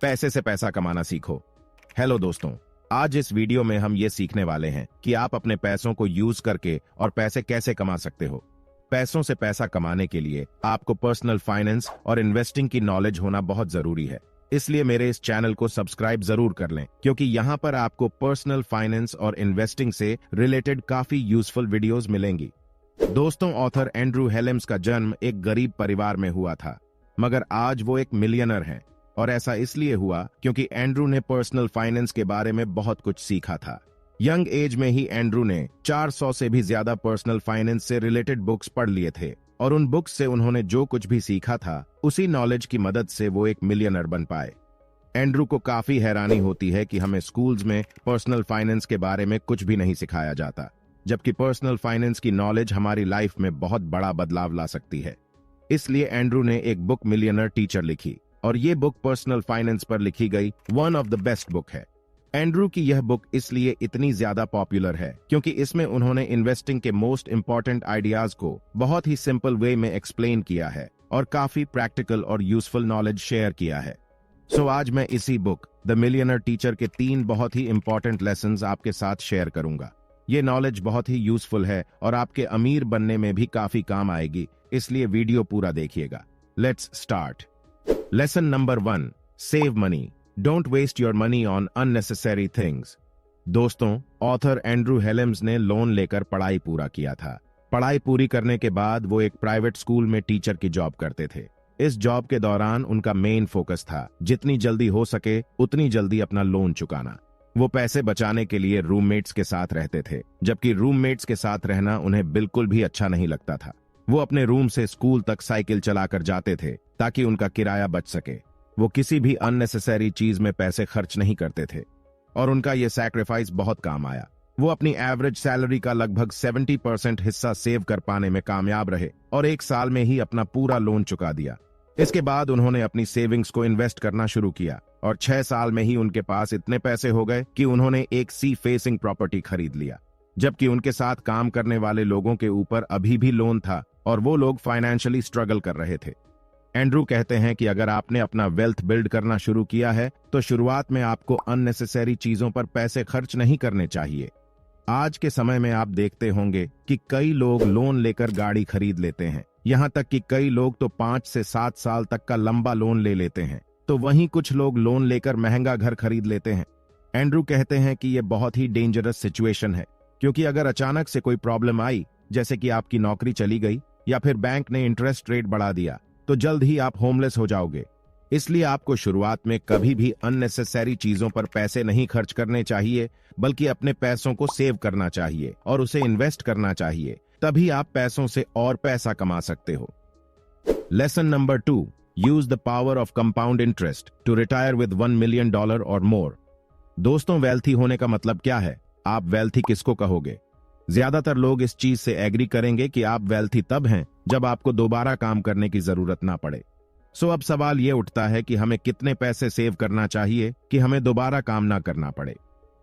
पैसे से पैसा कमाना सीखो। हेलो दोस्तों, आज इस वीडियो में हम ये सीखने वाले हैं कि आप अपने पैसों को यूज करके और पैसे कैसे कमा सकते हो। पैसों से पैसा कमाने के लिए आपको पर्सनल फाइनेंस और इन्वेस्टिंग की नॉलेज होना बहुत जरूरी है। इसलिए मेरे इस चैनल को सब्सक्राइब जरूर कर लें, क्योंकि यहाँ पर आपको पर्सनल फाइनेंस और इन्वेस्टिंग से रिलेटेड काफी यूजफुल वीडियोस मिलेंगी। दोस्तों, ऑथर एंड्रू हेलेम्स का जन्म एक गरीब परिवार में हुआ था, मगर आज वो एक मिलियनर हैं। और ऐसा इसलिए हुआ क्योंकि एंड्रू ने पर्सनल फाइनेंस के बारे में बहुत कुछ सीखा था। यंग एज में ही एंड्रू ने 400 से भी ज्यादा पर्सनल फाइनेंस से रिलेटेड बुक्स पढ़ लिए थे, और उन बुक्स से उन्होंने जो कुछ भी सीखा था उसी नॉलेज की मदद से वो एक मिलियनर बन पाए। एंड्रू को काफी हैरानी होती है कि हमें स्कूल्स में पर्सनल फाइनेंस के बारे में कुछ भी नहीं सिखाया जाता, जबकि पर्सनल फाइनेंस की नॉलेज हमारी लाइफ में बहुत बड़ा बदलाव ला सकती है। इसलिए एंड्रू ने एक बुक मिलियनर टीचर लिखी, और ये बुक पर्सनल फाइनेंस पर लिखी गई one of the best book है। एंड्रू की यह बुक इसलिए इतनी ज्यादा पॉपुलर है क्योंकि इसमें उन्होंने इन्वेस्टिंग के मोस्ट इंपॉर्टेंट आइडियाज को बहुत ही सिंपल वे में एक्सप्लेन किया है और काफी प्रैक्टिकल और यूजफुल नॉलेज शेयर किया है। सो आज मैं इसी बुक द मिलियनर टीचर के 3 बहुत ही इंपॉर्टेंट लेसन्स आपके साथ शेयर करूंगा। ये नॉलेज बहुत ही यूजफुल है और आपके अमीर बनने में भी काफी काम आएगी, इसलिए वीडियो पूरा देखिएगा। Let's start. Lesson number 1, save money, don't waste your money on unnecessary things. दोस्तों, ऑथर एंड्रू हेलेम्स ने लोन लेकर पढ़ाई पूरा किया था। पढ़ाई पूरी करने के बाद वो एक प्राइवेट स्कूल में टीचर की जॉब करते थे। इस जॉब के दौरान उनका मेन फोकस था जितनी जल्दी हो सके उतनी जल्दी अपना लोन चुकाना। वो पैसे बचाने के लिए रूममेट्स के साथ रहते थे, जबकि रूममेट्स के साथ रहना उन्हें बिल्कुल भी अच्छा नहीं लगता था। वो अपने रूम से स्कूल तक साइकिल चलाकर जाते थे ताकि उनका किराया बच सके। वो किसी भी अननेसेसरी चीज में पैसे खर्च नहीं करते थे, और उनका ये सैक्रिफाइस बहुत काम आया। वो अपनी एवरेज सैलरी का लगभग 70% हिस्सा सेव कर पाने में कामयाब रहे और 1 साल में ही अपना पूरा लोन चुका दिया। इसके बाद उन्होंने अपनी सेविंग्स को इन्वेस्ट करना शुरू किया, और 6 साल में ही उनके पास इतने पैसे हो गए कि उन्होंने एक सी फेसिंग प्रॉपर्टी खरीद लिया, जबकि उनके साथ काम करने वाले लोगों के ऊपर अभी भी लोन था और वो लोग फाइनेंशियली स्ट्रगल कर रहे थे। एंड्रू कहते हैं कि अगर आपने अपना वेल्थ बिल्ड करना शुरू किया है तो शुरुआत में आपको अननेसेसरी चीजों पर पैसे खर्च नहीं करने चाहिए। आज के समय में आप देखते होंगे कि कई लोग लोन लेकर गाड़ी खरीद लेते हैं, यहाँ तक कि कई लोग तो 5 से 7 साल तक का लंबा लोन ले लेते हैं, तो वहीं कुछ लोग लोन लेकर महंगा घर खरीद लेते हैं। एंड्रू कहते हैं कि यह बहुत ही डेंजरस सिचुएशन है, क्योंकि अगर अचानक से कोई प्रॉब्लम आई, जैसे कि आपकी नौकरी चली गई या फिर बैंक ने इंटरेस्ट रेट बढ़ा दिया, तो जल्द ही आप होमलेस हो जाओगे। इसलिए आपको शुरुआत में कभी भी अननेसेसरी चीजों पर पैसे नहीं खर्च करने चाहिए, बल्कि अपने पैसों को सेव करना चाहिए और उसे इन्वेस्ट करना चाहिए। तभी आप पैसों से और पैसा कमा सकते हो। Lesson number 2, use the power of compound interest to retire with $1 million or more. दोस्तों, वेल्थी होने का मतलब क्या है? आप वेल्थी किसको कहोगे? ज्यादातर लोग इस चीज से एग्री करेंगे कि आप वेल्थी तब हैं जब आपको दोबारा काम करने की जरूरत ना पड़े। सो अब सवाल ये उठता है कि हमें कितने पैसे सेव करना चाहिए कि हमें दोबारा काम ना करना पड़े।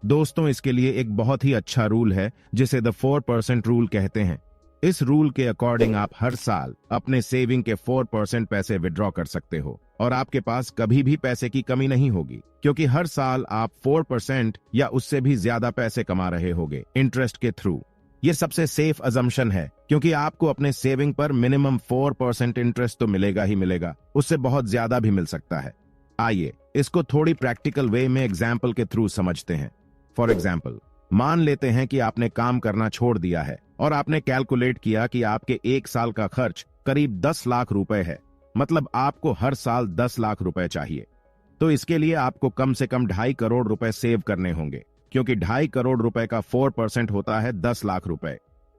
दोस्तों, इसके लिए एक बहुत ही अच्छा रूल है जिसे द 4% रूल कहते हैं। इस रूल के अकॉर्डिंग आप हर साल अपने सेविंग के 4% पैसे विड्रॉ कर सकते हो, और आपके पास कभी भी पैसे की कमी नहीं होगी, क्योंकि हर साल आप 4% या उससे भी ज्यादा पैसे कमा रहे होगे इंटरेस्ट के थ्रू। ये सबसे सेफ अजम्पशन है, क्योंकि आपको अपने सेविंग पर मिनिमम 4% इंटरेस्ट तो मिलेगा ही मिलेगा, उससे बहुत ज्यादा भी मिल सकता है। आइए इसको थोड़ी प्रैक्टिकल वे में एग्जाम्पल के थ्रू समझते हैं। फॉर एग्जाम्पल, मान लेते हैं कि आपने काम करना छोड़ दिया है और आपने कैलकुलेट किया कि आपके 1 साल का खर्च करीब 10 लाख रुपए है, मतलब आपको हर साल 10 लाख रुपए चाहिए। तो इसके लिए आपको कम से कम 2.5 करोड़ रुपए सेव करने होंगे, क्योंकि 2.5 करोड़ रुपए का 4% होता है 10 लाख रुपए।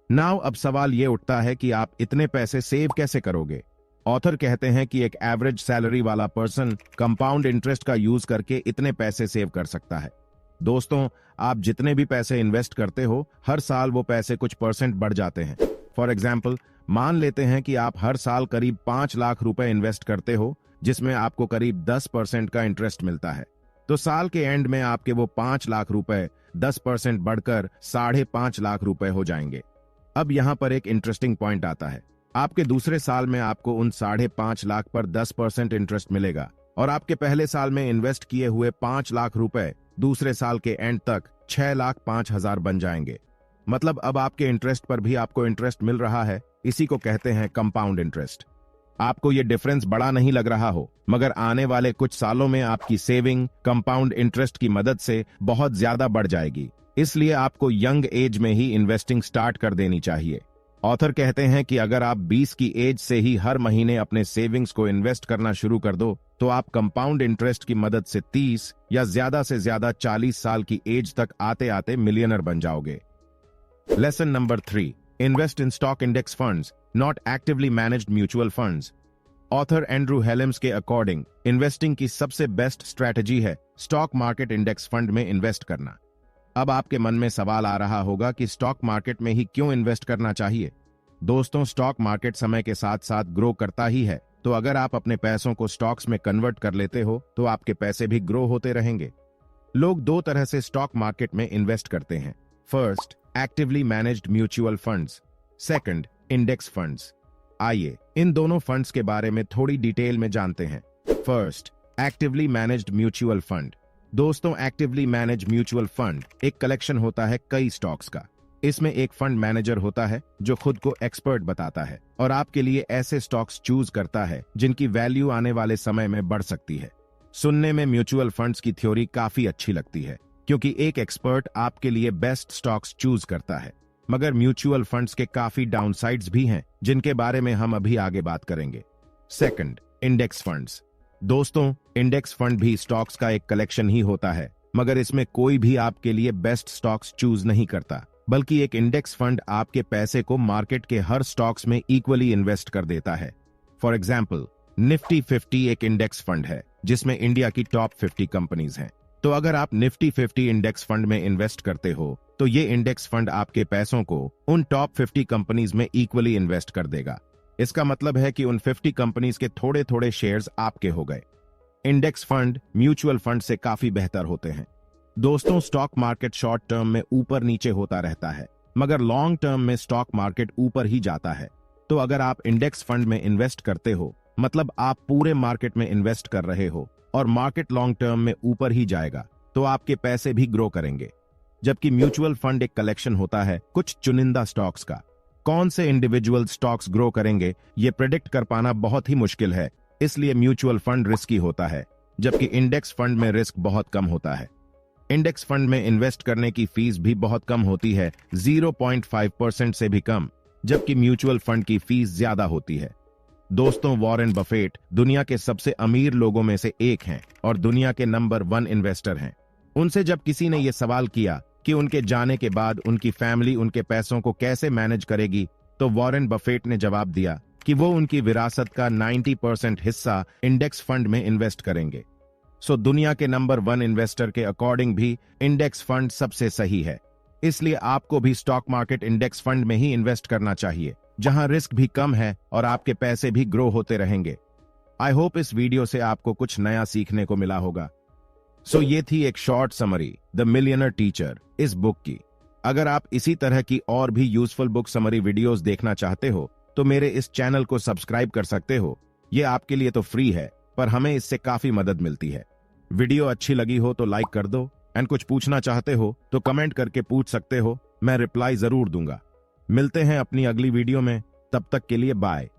नाउ अब सवाल ये उठता है कि आप इतने पैसे सेव कैसे करोगे? ऑथर कहते हैं कि एक एवरेज सैलरी वाला पर्सन कंपाउंड इंटरेस्ट का यूज करके इतने पैसे सेव कर सकता है। दोस्तों, आप जितने भी पैसे इन्वेस्ट करते हो, हर साल वो पैसे कुछ परसेंट बढ़ जाते हैं। फॉर एग्जाम्पल, मान लेते हैं कि आप हर साल करीब 5 लाख रुपए इन्वेस्ट करते हो, जिसमें आपको करीब 10% का इंटरेस्ट मिलता है। तो साल के एंड में आपके वो 5 लाख रुपए 10% बढ़कर 5.5 लाख रुपए हो जाएंगे। अब यहाँ पर एक इंटरेस्टिंग पॉइंट आता है। आपके दूसरे साल में आपको उन 5.5 लाख पर 10% इंटरेस्ट मिलेगा, और आपके पहले साल में इन्वेस्ट किए हुए 5 लाख रुपए दूसरे साल के एंड तक 6,05,000 बन जाएंगे। मतलब अब आपके इंटरेस्ट पर भी आपको इंटरेस्ट मिल रहा है। इसी को कहते हैं कंपाउंड इंटरेस्ट। आपको ये डिफरेंस बड़ा नहीं लग रहा हो, मगर आने वाले कुछ सालों में आपकी सेविंग कंपाउंड इंटरेस्ट की मदद से बहुत ज्यादा बढ़ जाएगी। इसलिए आपको यंग एज में ही इन्वेस्टिंग स्टार्ट कर देनी चाहिए। ऑथर कहते हैं कि अगर आप 20 की एज से ही हर महीने अपने सेविंग्स को इन्वेस्ट करना शुरू कर दो तो आप कंपाउंड इंटरेस्ट की मदद से 30 या ज्यादा से ज्यादा 40 साल की एज तक आते आते मिलियनर बन जाओगे। Lesson number 3, invest in stock index funds, not actively managed mutual funds. Author Andrew Hallam's के अकॉर्डिंग इन्वेस्टिंग की सबसे बेस्ट स्ट्रैटेजी है स्टॉक मार्केट इंडेक्स फंड में इन्वेस्ट करना। अब आपके मन में सवाल आ रहा होगा कि स्टॉक मार्केट में ही क्यों इन्वेस्ट करना चाहिए। दोस्तों, स्टॉक मार्केट समय के साथ साथ ग्रो करता ही है, तो अगर आप अपने पैसों को स्टॉक्स में कन्वर्ट कर लेते हो तो आपके पैसे भी ग्रो होते रहेंगे। लोग 2 तरह से स्टॉक मार्केट में इन्वेस्ट करते हैं। First, actively managed mutual funds, second, index funds. आइए इन दोनों फंड्स के बारे में थोड़ी डिटेल में जानते हैं। First, actively managed mutual fund. दोस्तों, एक्टिवली मैनेज म्यूचुअल फंड एक कलेक्शन होता है कई स्टॉक्स का। इसमें एक फंड मैनेजर होता है जो खुद को एक्सपर्ट बताता है और आपके लिए ऐसे स्टॉक्स चूज करता है जिनकी वैल्यू आने वाले समय में बढ़ सकती है। सुनने में म्यूचुअल फंड्स की थ्योरी काफी अच्छी लगती है क्योंकि एक एक्सपर्ट आपके लिए बेस्ट स्टॉक्स चूज करता है, मगर म्यूचुअल फंड्स के काफी डाउनसाइड्स भी हैं जिनके बारे में हम अभी आगे बात करेंगे। Second, index funds. दोस्तों, इंडेक्स फंड भी स्टॉक्स का एक कलेक्शन ही होता है, मगर इसमें कोई भी आपके लिए बेस्ट स्टॉक्स चूज नहीं करता, बल्कि एक इंडेक्स फंड आपके पैसे को मार्केट के हर स्टॉक्स में इक्वली इन्वेस्ट कर देता है। फॉर एग्जाम्पल, निफ्टी 50 एक इंडेक्स फंड है जिसमें इंडिया की टॉप 50 कंपनीज हैं। तो अगर आप निफ्टी 50 इंडेक्स फंड में इन्वेस्ट करते हो तो ये इंडेक्स फंड आपके पैसों को उन टॉप 50 कंपनीज में इक्वली इन्वेस्ट कर देगा। इसका मतलब है कि उन 50 कंपनीज के थोड़े थोड़े शेयर्स आपके हो गए। इंडेक्स फंड म्यूचुअल फंड से काफी बेहतर होते हैं। दोस्तों, स्टॉक मार्केट शॉर्ट टर्म में ऊपर नीचे होता रहता है, मगर लॉन्ग टर्म में स्टॉक मार्केट ऊपर ही जाता है। तो अगर आप इंडेक्स फंड में इन्वेस्ट करते हो, मतलब आप पूरे मार्केट में इन्वेस्ट कर रहे हो और मार्केट लॉन्ग टर्म में ऊपर ही जाएगा, तो आपके पैसे भी ग्रो करेंगे। जबकि म्यूचुअल फंड एक कलेक्शन होता है कुछ चुनिंदा स्टॉक्स का। कौन से इंडिविजुअल स्टॉक्स ग्रो करेंगे ये प्रेडिक्ट कर पाना बहुत ही मुश्किल है, इसलिए म्यूचुअल फंड रिस्की होता है, जबकि इंडेक्स फंड में रिस्क बहुत कम होता है। इंडेक्स फंड में इन्वेस्ट करने की फीस भी बहुत कम होती है, 0.5% से भी कम, जबकि म्यूचुअल फंड की फीस ज्यादा होती है। दोस्तों, वॉरेन बफेट दुनिया के सबसे अमीर लोगों में से एक हैं और दुनिया के नंबर 1 इन्वेस्टर हैं। उनसे जब किसी ने यह सवाल किया कि उनके जाने के बाद उनकी फैमिली उनके पैसों को कैसे मैनेज करेगी, तो वॉरेन बफेट ने जवाब दिया कि वो उनकी विरासत का 90% हिस्सा इंडेक्स फंड में इन्वेस्ट करेंगे। सो दुनिया के नंबर 1 इन्वेस्टर के अकॉर्डिंग भी इंडेक्स फंड सबसे सही है। इसलिए आपको भी स्टॉक मार्केट इंडेक्स फंड में ही इन्वेस्ट करना चाहिए, जहां रिस्क भी कम है और आपके पैसे भी ग्रो होते रहेंगे। आई होप इस वीडियो से आपको कुछ नया सीखने को मिला होगा। सो ये थी एक short summary the millionaire teacher इस बुक की। अगर आप इसी तरह की और भी यूजफुल बुक समरी वीडियोस देखना चाहते हो तो मेरे इस चैनल को सब्सक्राइब कर सकते हो। ये आपके लिए तो फ्री है, पर हमें इससे काफी मदद मिलती है। वीडियो अच्छी लगी हो तो लाइक कर दो, एंड कुछ पूछना चाहते हो तो कमेंट करके पूछ सकते हो, मैं रिप्लाई जरूर दूंगा। मिलते हैं अपनी अगली वीडियो में, तब तक के लिए बाय।